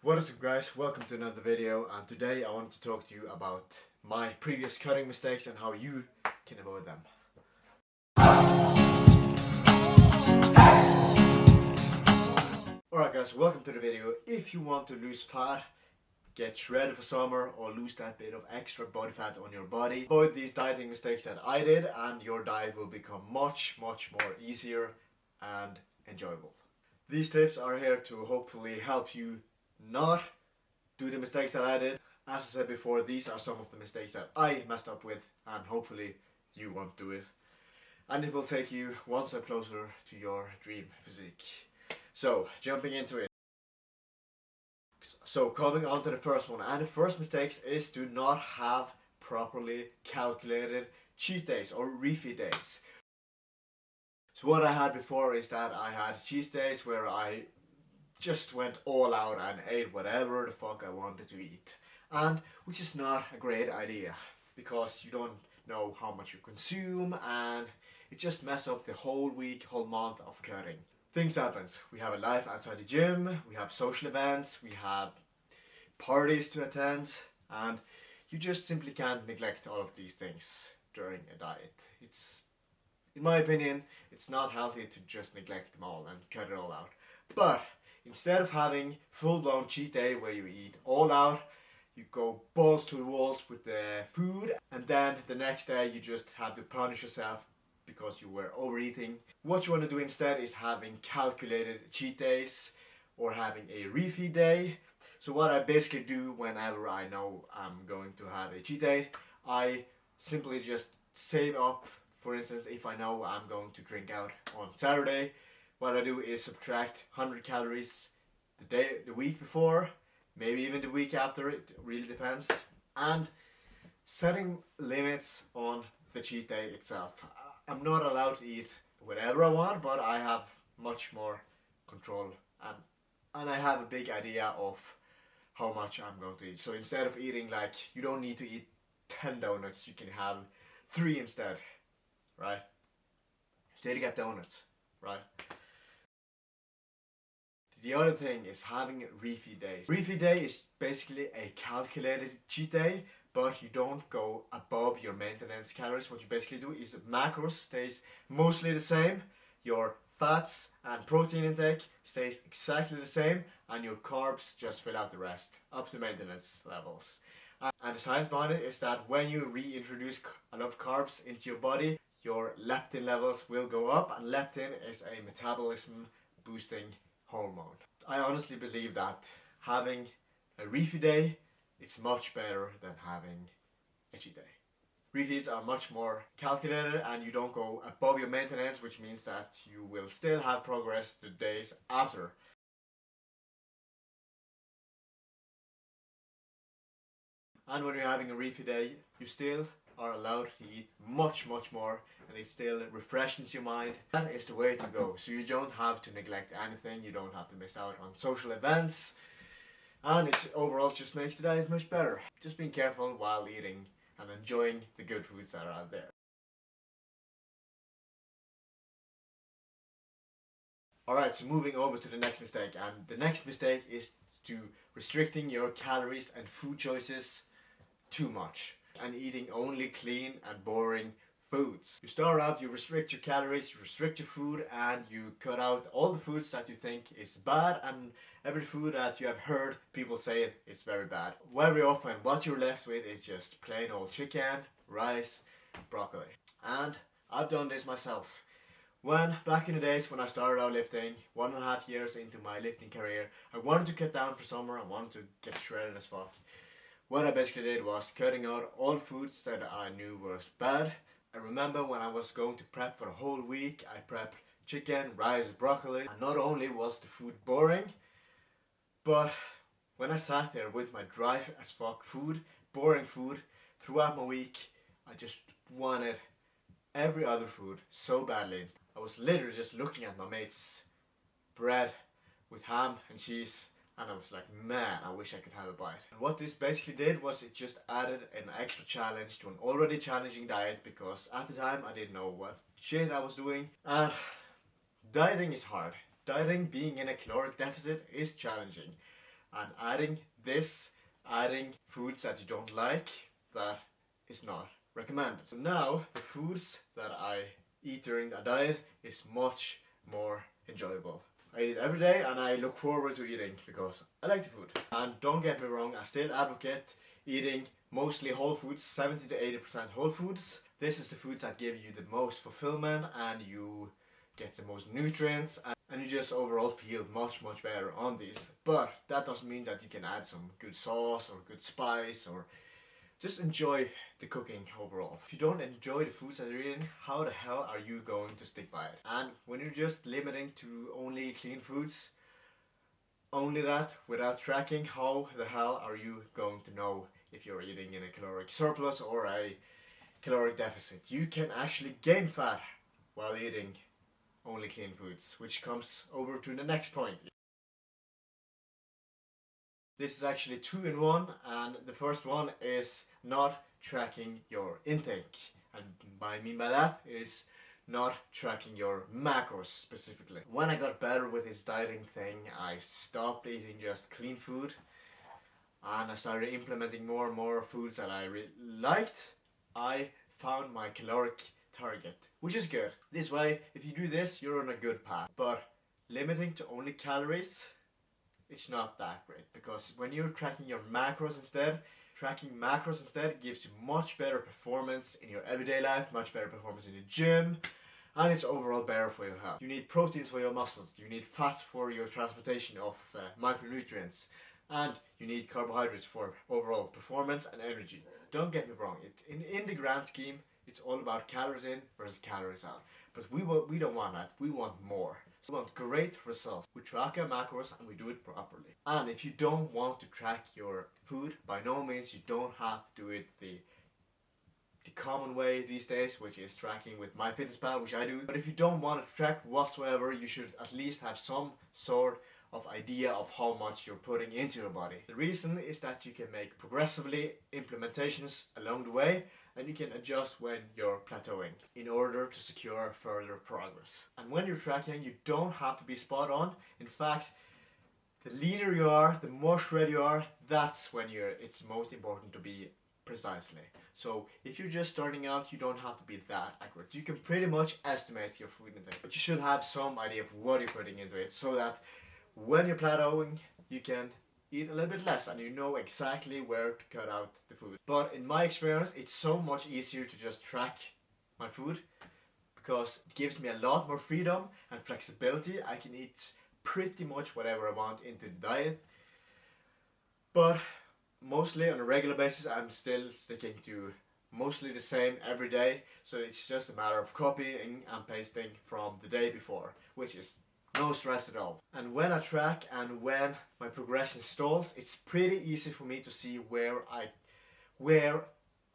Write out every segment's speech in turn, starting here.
What is up guys, welcome to another video, and today I want to talk to you about my previous cutting mistakes and how you can avoid them. Alright guys, welcome to the video. If you want to lose fat, get ready for summer, or lose that bit of extra body fat on your body, avoid these dieting mistakes that I did, and your diet will become much more easier and enjoyable. These tips are here to hopefully help you not do the mistakes that I did. As I said before, these are some of the mistakes that I messed up with, and hopefully you won't do it. And it will take you one step closer to your dream physique. So, jumping into it. So, coming on to the first one, and the first mistake is to not have properly calculated cheat days or refeed days. So what I had before is that I had cheat days where I just went all out and ate whatever the fuck I wanted to eat, and which is not a great idea because you don't know how much you consume, and it just messes up the whole week, whole month of cutting. Things happens. We have a life outside the gym, we have social events, we have parties to attend, and you just simply can't neglect all of these things during a diet. In my opinion, it's not healthy to just neglect them all and cut it all out. But instead of having full-blown cheat day where you eat all out, you go balls to the walls with the food, and then the next day you just have to punish yourself because you were overeating. What you want to do instead is having calculated cheat days or having a refeed day. So what I basically do whenever I know I'm going to have a cheat day, I simply just save up. For instance, if I know I'm going to drink out on Saturday, what I do is subtract 100 calories the week before, maybe even the week after, it really depends. And setting limits on the cheat day itself. I'm not allowed to eat whatever I want, but I have much more control, and I have a big idea of how much I'm going to eat. So instead of eating, like, you don't need to eat 10 donuts, you can have 3 instead, right? Still get donuts, right? The other thing is having refeed days. Refeed day is basically a calculated cheat day, but you don't go above your maintenance calories. What you basically do is the macros stays mostly the same, your fats and protein intake stays exactly the same, and your carbs just fill out the rest up to maintenance levels. And the science behind it is that when you reintroduce a lot of carbs into your body, your leptin levels will go up, and leptin is a metabolism boosting hormone. I honestly believe that having a refeed day is much better than having a cheat day. Refeeds are much more calculated, and you don't go above your maintenance, which means that you will still have progress the days after. And when you're having a refeed day, you still are allowed to eat much more, and it still refreshes your mind. That is the way to go. So you don't have to neglect anything, you don't have to miss out on social events, and it overall just makes the diet much better. Just being careful while eating and enjoying the good foods that are out there. Alright, so moving over to the next mistake, and the next mistake is to restricting your calories and food choices too much and eating only clean and boring foods. You start out, you restrict your calories, you restrict your food, and you cut out all the foods that you think is bad, and every food that you have heard people say it's very bad. Very often what you're left with is just plain old chicken, rice, broccoli. And I've done this myself. Back in the days when I started out lifting, 1.5 years into my lifting career, I wanted to cut down for summer, I wanted to get shredded as fuck. What I basically did was cutting out all foods that I knew was bad. I remember when I was going to prep for a whole week, I prepped chicken, rice, broccoli, and not only was the food boring, but when I sat there with my dry as fuck food, boring food, throughout my week, I just wanted every other food so badly. I was literally just looking at my mate's bread with ham and cheese, and I was like, man, I wish I could have a bite. And what this basically did was it just added an extra challenge to an already challenging diet, because at the time I didn't know what shit I was doing. And dieting is hard. Dieting, being in a caloric deficit, is challenging. And adding foods that you don't like, that is not recommended. So now the foods that I eat during a diet is much more enjoyable. I eat it every day and I look forward to eating because I like the food. And don't get me wrong, I still advocate eating mostly whole foods, 70 to 80% whole foods. This is the foods that give you the most fulfillment and you get the most nutrients and you just overall feel much better on these. But that doesn't mean that you can add some good sauce or good spice or just enjoy the cooking overall. If you don't enjoy the foods that you're eating, how the hell are you going to stick by it? And when you're just limiting to only clean foods, only that, without tracking, how the hell are you going to know if you're eating in a caloric surplus or a caloric deficit? You can actually gain fat while eating only clean foods, which comes over to the next point. This is actually 2 in 1, and the first one is not tracking your intake. And what I mean by that is not tracking your macros specifically. When I got better with this dieting thing, I stopped eating just clean food and I started implementing more and more foods that I really liked. I found my caloric target, which is good. This way, if you do this, you're on a good path. But limiting to only calories, it's not that great, because when you're tracking your macros instead, gives you much better performance in your everyday life, much better performance in the gym, and it's overall better for your health. You need proteins for your muscles, you need fats for your transportation of micronutrients, and you need carbohydrates for overall performance and energy. Don't get me wrong, in the grand scheme, it's all about calories in versus calories out. But we don't want that, we want more. We want great results. We track our macros and we do it properly. And if you don't want to track your food, by no means you don't have to do it the common way these days, which is tracking with MyFitnessPal, which I do. But if you don't want to track whatsoever, you should at least have some sort of idea of how much you're putting into your body. The reason is that you can make progressively implementations along the way, and you can adjust when you're plateauing in order to secure further progress. And when you're tracking, you don't have to be spot on. In fact, the leaner you are, the more shred you are, that's when it's most important to be precisely. So if you're just starting out, you don't have to be that accurate. You can pretty much estimate your food intake, but you should have some idea of what you're putting into it, so that when you're plateauing, you can eat a little bit less and you know exactly where to cut out the food. But in my experience, it's so much easier to just track my food because it gives me a lot more freedom and flexibility. I can eat pretty much whatever I want into the diet. But mostly on a regular basis, I'm still sticking to mostly the same every day. So it's just a matter of copying and pasting from the day before, which is no stress at all. And when I track and when my progression stalls, it's pretty easy for me to see where I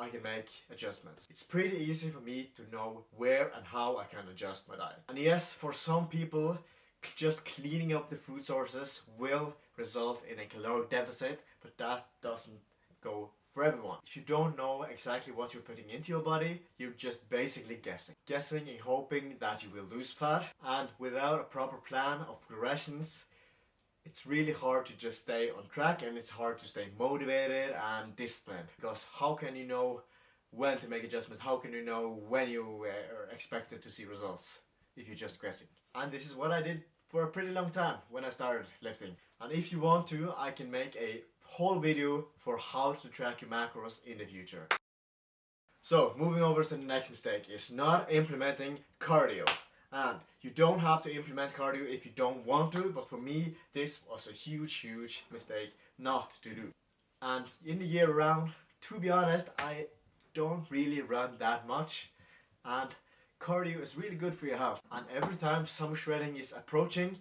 can make adjustments. It's pretty easy for me to know where and how I can adjust my diet. And yes, for some people, just cleaning up the food sources will result in a caloric deficit, but that doesn't go for everyone. If you don't know exactly what you're putting into your body, you're just basically guessing. Guessing and hoping that you will lose fat, and without a proper plan of progressions, it's really hard to just stay on track, and it's hard to stay motivated and disciplined. Because how can you know when to make adjustments? How can you know when you are expected to see results if you're just guessing? And this is what I did for a pretty long time when I started lifting. And if you want to, I can make a whole video for how to track your macros in the future. So moving over to the next mistake is not implementing cardio. And you don't have to implement cardio if you don't want to, but for me this was a huge mistake not to do. And in the year round, to be honest, I don't really run that much, and cardio is really good for your health. And every time summer shredding is approaching,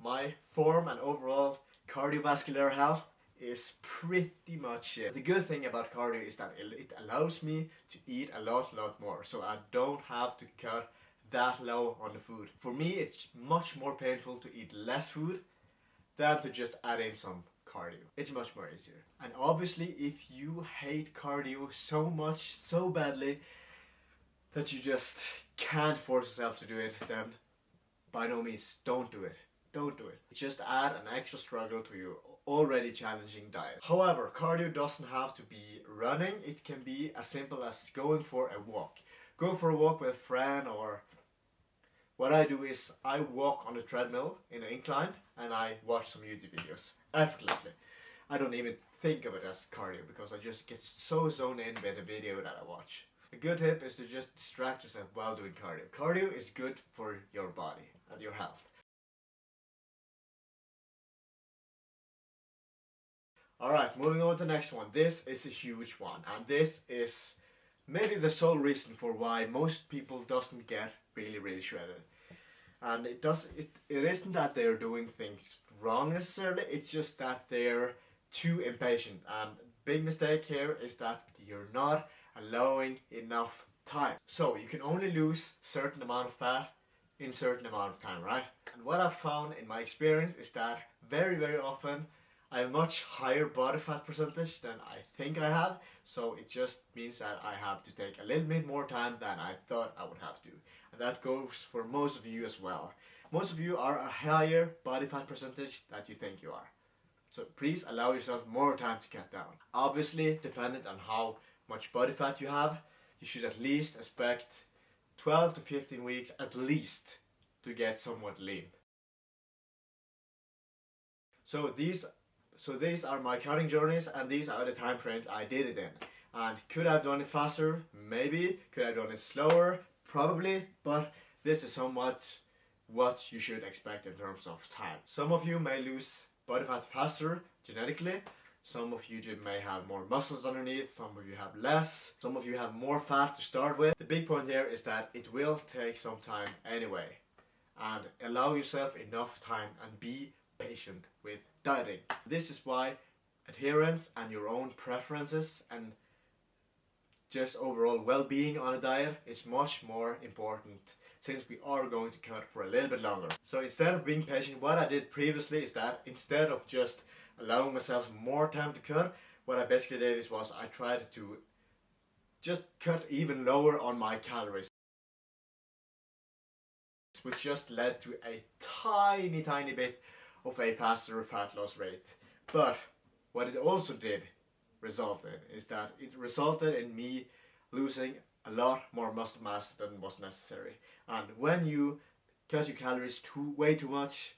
my form and overall cardiovascular health is pretty much shit. The good thing about cardio is that it allows me to eat a lot more, so I don't have to cut that low on the food. For me, it's much more painful to eat less food than to just add in some cardio. It's much more easier. And obviously, if you hate cardio so much, so badly, that you just can't force yourself to do it, then by no means don't do it. Don't do it. Just add an extra struggle to your already challenging diet. However, cardio doesn't have to be running. It can be as simple as going for a walk. Go for a walk with a friend, or what I do is I walk on the treadmill in an incline and I watch some YouTube videos effortlessly. I don't even think of it as cardio because I just get so zoned in with the video that I watch. A good tip is to just distract yourself while doing cardio. Cardio is good for your body and your health. Alright, moving on to the next one. This is a huge one, and this is maybe the sole reason for why most people doesn't get really shredded. And it isn't that they're doing things wrong necessarily, it's just that they're too impatient. And big mistake here is that you're not allowing enough time. So you can only lose certain amount of fat in certain amount of time, right? And what I've found in my experience is that very often I have a much higher body fat percentage than I think I have, so it just means that I have to take a little bit more time than I thought I would have to. And that goes for most of you as well. Most of you are a higher body fat percentage than you think you are. So please allow yourself more time to cut down. Obviously, dependent on how much body fat you have, you should at least expect 12 to 15 weeks at least to get somewhat lean. So these are my cutting journeys, and these are the time frames I did it in. And could I have done it faster? Maybe. Could I have done it slower? Probably. But this is somewhat what you should expect in terms of time. Some of you may lose body fat faster genetically. Some of you may have more muscles underneath. Some of you have less. Some of you have more fat to start with. The big point here is that it will take some time anyway. And allow yourself enough time and be patient with dieting. This is why adherence and your own preferences and just overall well-being on a diet is much more important, since we are going to cut for a little bit longer. So instead of being patient, what I did previously is that instead of just allowing myself more time to cut, what I basically did was I tried to just cut even lower on my calories, which just led to a tiny bit of a faster fat loss rate. But what it also did result in is that it resulted in me losing a lot more muscle mass than was necessary. And when you cut your calories way too much,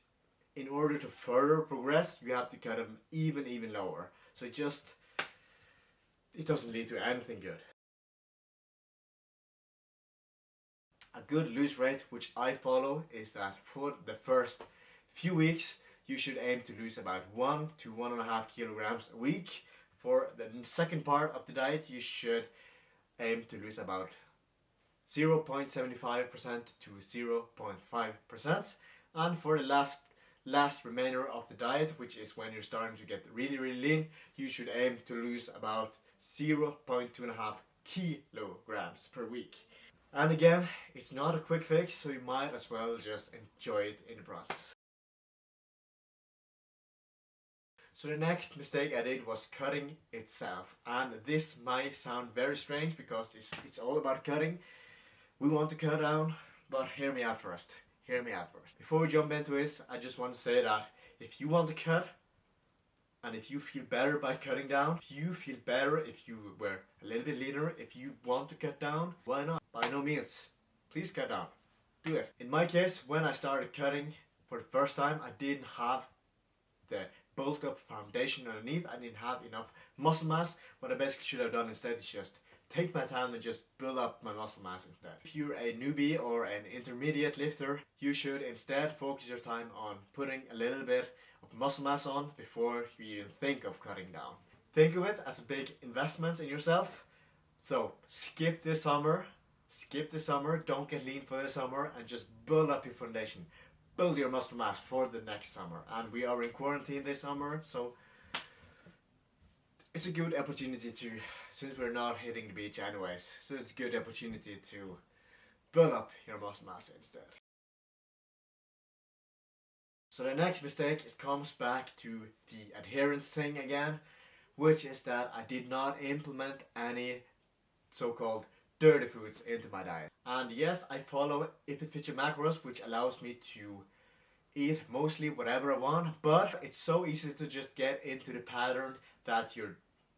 in order to further progress, you have to cut them even lower. So it doesn't lead to anything good. A good lose rate which I follow is that for the first few weeks you should aim to lose about 1 to 1.5 kilograms a week. For the second part of the diet you should aim to lose about 0.75% to 0.5%. And for the last remainder of the diet, which is when you're starting to get really lean, you should aim to lose about 0.25 kilograms per week. And again, it's not a quick fix, so you might as well just enjoy it in the process. So the next mistake I did was cutting itself, and this might sound very strange because it's all about cutting. We want to cut down, but hear me out first. Before we jump into this, I just want to say that if you want to cut, and if you feel better by cutting down, if you feel better if you were a little bit leaner, if you want to cut down, why not? By no means. Please cut down. Do it. In my case, when I started cutting for the first time, I didn't have the bulked up foundation underneath. I didn't have enough muscle mass. What I basically should have done instead is just take my time and just build up my muscle mass instead. If you're a newbie or an intermediate lifter, you should instead focus your time on putting a little bit of muscle mass on before you even think of cutting down. Think of it as a big investment in yourself. So skip this summer, don't get lean for the summer, and just build up your foundation. Build your muscle mass for the next summer. And we are in quarantine this summer, so it's a good opportunity to, since we're not hitting the beach anyways, so it's a good opportunity to build up your muscle mass instead. So the next mistake comes back to the adherence thing again, which is that I did not implement any so-called dirty foods into my diet. And yes, I follow If It Fits Your Macros, which allows me to eat mostly whatever I want, but it's so easy to just get into the pattern that you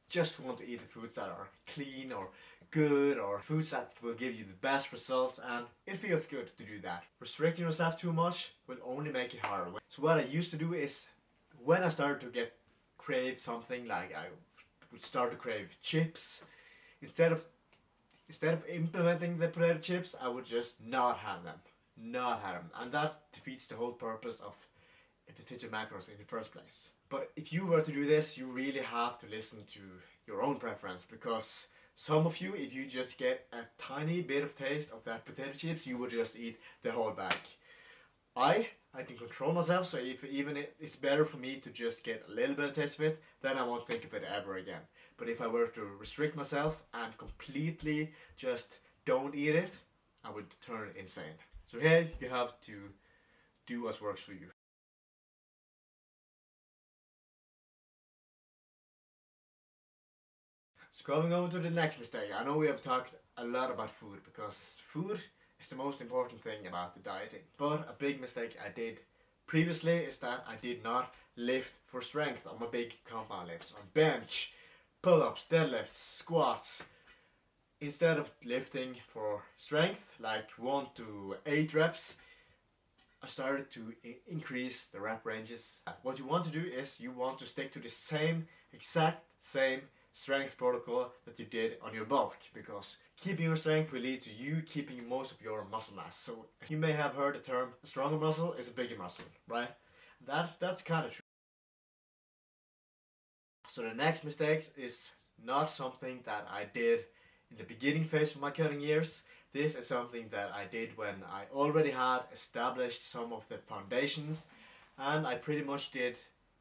just want to eat the foods that are clean or good, or foods that will give you the best results, and it feels good to do that. Restricting yourself too much will only make it harder. So what I used to do is, when I started to crave something, like I would start to crave chips, instead of implementing the potato chips, I would just not have them. And that defeats the whole purpose of efficient macros in the first place. But if you were to do this, you really have to listen to your own preference, because some of you, if you just get a tiny bit of taste of that potato chips, you would just eat the whole bag. I can control myself, so if it's better for me to just get a little bit of taste of it, then I won't think of it ever again. But if I were to restrict myself and completely just don't eat it, I would turn insane. So here you have to do what works for you. So going over to the next mistake. I know we have talked a lot about food, because food is the most important thing about the dieting. But a big mistake I did previously is that I did not lift for strength on my big compound lifts, on bench, pull-ups, deadlifts, squats. Instead of lifting for strength, like 1 to 8 reps, I started to increase the rep ranges. What you want to do is you want to stick to the exact same strength protocol that you did on your bulk, because keeping your strength will lead to you keeping most of your muscle mass. So you may have heard the term, a stronger muscle is a bigger muscle, right? That's kind of true. So the next mistake is not something that I did in the beginning phase of my cutting years. This is something that I did when I already had established some of the foundations, and I pretty much did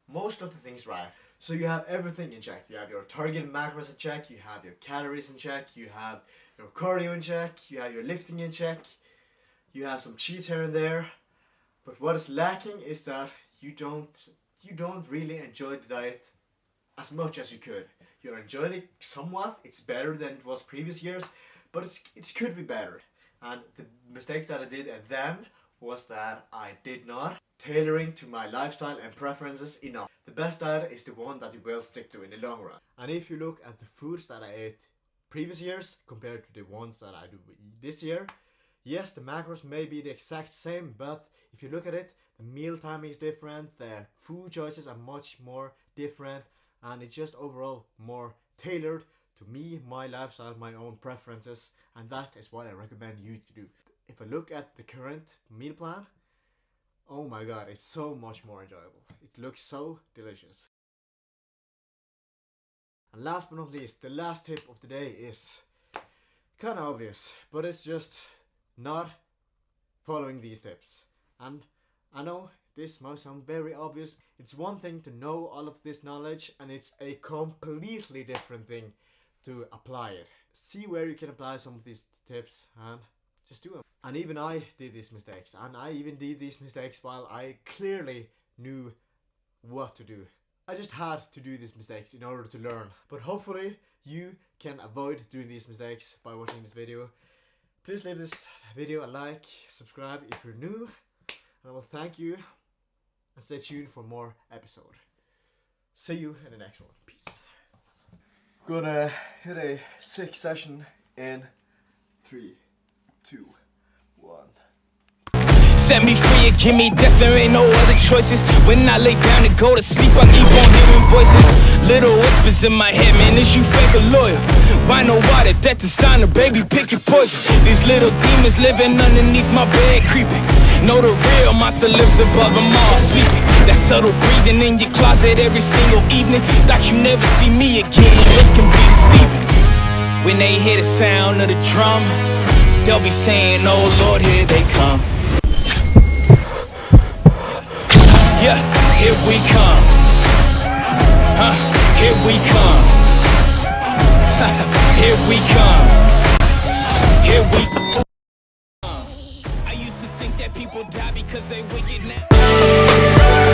most of the things right. So you have everything in check. You have your target macros in check, you have your calories in check, you have your cardio in check, you have your lifting in check, you have some cheats here and there. But what is lacking is that you don't really enjoy the diet as much as you could. You're enjoying it somewhat, it's better than it was previous years, but it could be better. And the mistakes that I did then was that I did not tailoring to my lifestyle and preferences enough. The best diet is the one that you will stick to in the long run. And if you look at the foods that I ate previous years compared to the ones that I do this year, yes, the macros may be the exact same, but if you look at it, the meal timing is different, the food choices are much more different, and it's just overall more tailored to me, my lifestyle, my own preferences, and that is what I recommend you to do. If I look at the current meal plan, oh my god, it's so much more enjoyable. It looks so delicious. And last but not least, the last tip of the day is kind of obvious, but it's just not following these tips. And I know this might sound very obvious. It's one thing to know all of this knowledge, and it's a completely different thing to apply it. See where you can apply some of these tips and just do them. And even I did these mistakes, and I even did these mistakes while I clearly knew what to do. I just had to do these mistakes in order to learn. But hopefully you can avoid doing these mistakes by watching this video. Please leave this video a like, subscribe if you're new, and I will thank you, and stay tuned for more episode. See you in the next one. Peace. Gonna hit a 6 session in 3, 2, 1. Set me free and give me death, there ain't no other choices. When I lay down to go to sleep, I keep on hearing voices. Little whispers in my head, man, is you fake or loyal? Why no water, death to sign, baby, pick your poison. These little demons living underneath my bed, creeping. Know the real monster lives above them all, sleeping. That subtle breathing in your closet every single evening. Thought you never see me again, this can be deceiving. When they hear the sound of the drum, they'll be saying, oh Lord, here they come. Yeah, here we come. Here we come. Here we come. Here we come. I used to think that people die because they wicked now.